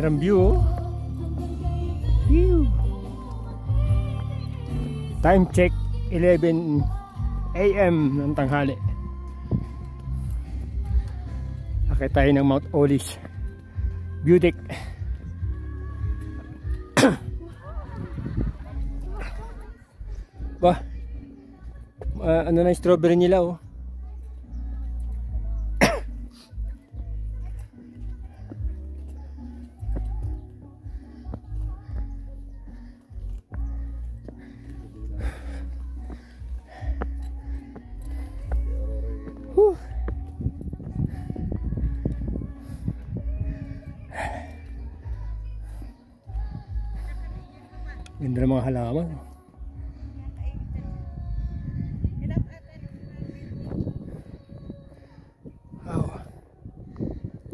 Ganda ng view, oh. Phew. Time check 11 AM ng tanghali. Akit tayo ng Mount Olis View Deck. Ba, ano na yung strawberry nila, oh. Ganda ng mga halaman. Wow.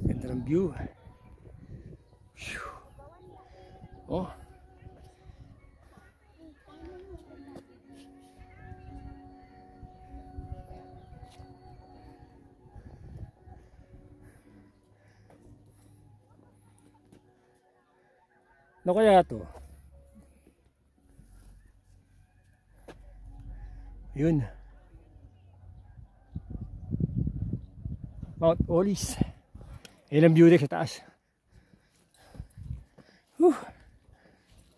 Ganda ng view. Oh. Ano kaya to? Yun, Mount Olis. Ilang view deck sa taas.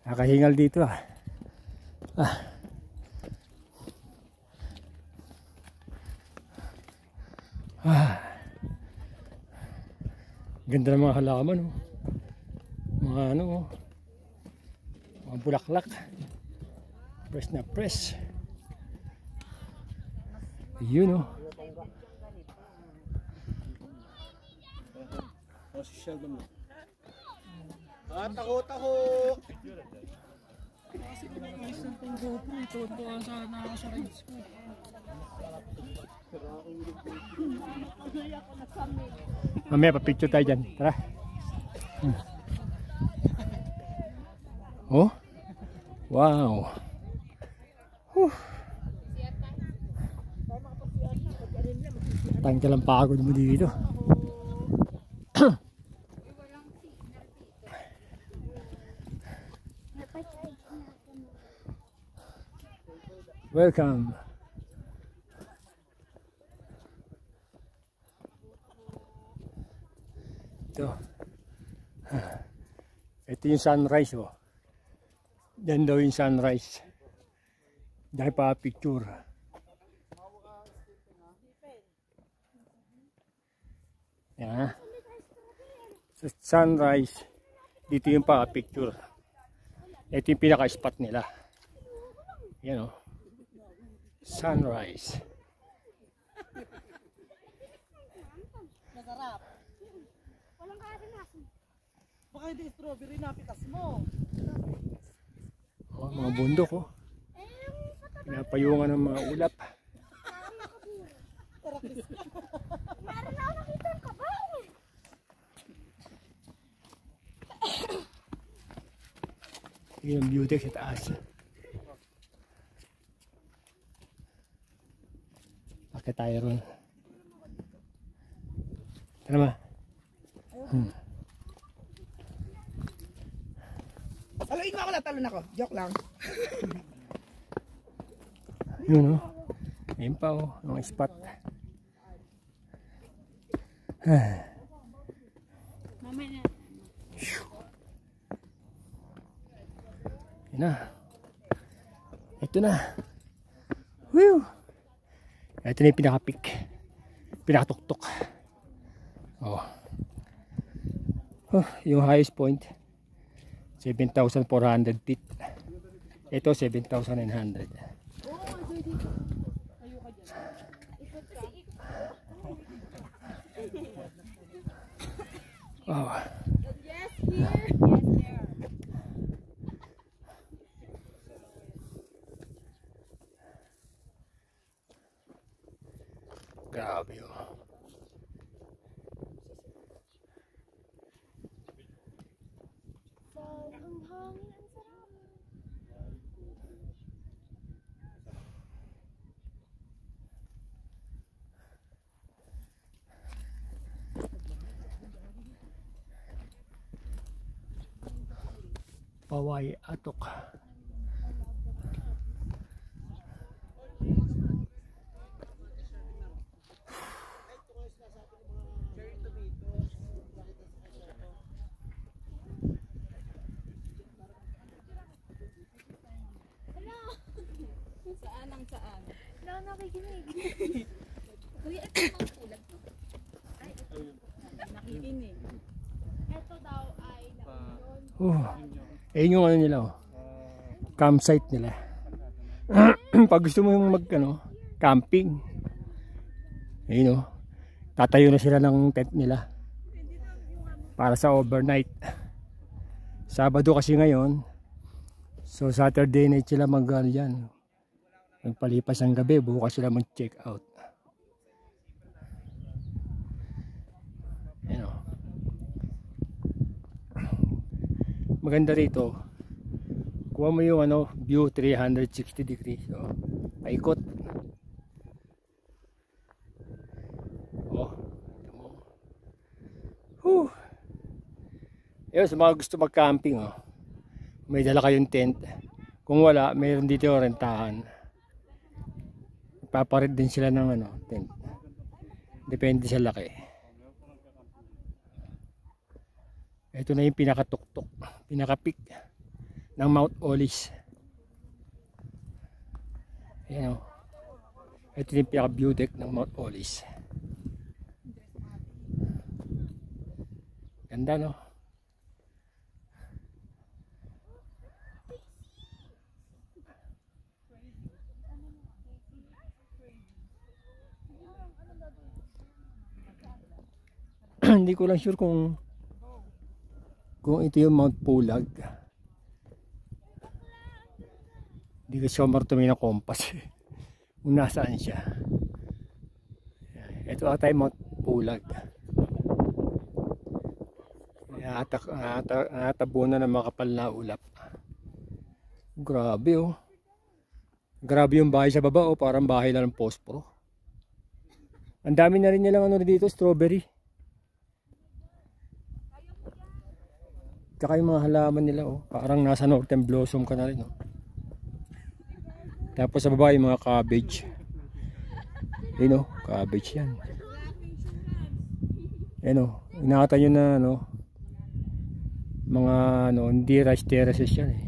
Nakahingal dito, ah. Ganda ng mga halaman, oh. Mga ano, oh. Mga bulaklak. Press na press. Yun, oh. Taho-taho! Mamaya pa-picture tayo dyan. Tara. Oh. Wow. Tanggal ang pagod mo dito. Welcome. Ito yung sunrise, oh. Yan daw yung sunrise. Dahil pa picture. Yan. So, sunrise. Dito yung pa picture. Ito yung pinaka spot nila. Yan, oh. Sunrise. Masarap. Walang kaasin-asin. Baka hindi strawberry na pitas mo. Oh, mga bundok, oh. Pinapayungan ng mga ulap. Meron na ako nakita ang kabay. Yung view deck sa taas. Bakit tayo ron? Tara ma. Taluin mo ako na, talon ako. Joke lang. Yun, oh. Ayun pa, oh. Mga spot. Mamay na. Yun na. Ito na. Whew. Ito na yung pinaka-peak. Pinaka-tuktok. Oh. Oh, yung highest point 7,400 feet. Ito 7,900. Oh. Yes, here. Yes, there. Grabe, oh. Ang hangin, ang sarap. Paway Atok. Saan ang saan? Wala na nakikinig. Kuya, ito ang tulad mo. Ay, ito. Nakikinig. Ito daw ay Ayun yung ano nila, oh. Campsite nila. Pag gusto mo yung camping. Ayun, oh. Tatayo na sila ng tent nila para sa overnight. Sabado kasi ngayon. So Saturday night sila yan. Magpalipas ang gabi, bukas sila mag-check out. Ayan, oh. Maganda rito. Kuha mo yung view 360 degrees. So, paikot. Oh. Ayun, sa mga gusto mag-camping, oh. May dala kayong tent. Kung wala, mayroon dito yung rentahan. Paparit din sila ng tent. Depende sa laki. Ito na yung pinakatuktok, pinaka-peak ng Mount Olis. Ayan, o. Ito yung pinaka-view deck ng Mount Olis. Ganda, no? Hindi ko lang sure kung ito yung Mount Pulag. Hindi ko siya martuming ng kompas kung nasaan siya. Ito ata yung Mount Pulag. Natabunan ng makapal na ulap. Grabe, oh. Grabe yung bahay sa baba, oh. Parang bahay na ng posporo. Ang dami na rin nilang dito, strawberry. Tsaka yung mga halaman nila, oh, parang nasa Northern Blossom ka na rin, oh. Tapos sa baba yung mga cabbage. Ayun, oh, cabbage yan. Ayun, oh, inakata nyo na mga hindi rice terraces yan, eh.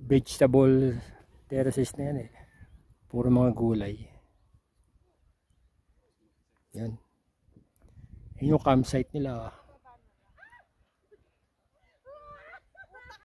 Vegetable terraces na yan, eh. Puro mga gulay. Yan. Ayun yung campsite nila, oh.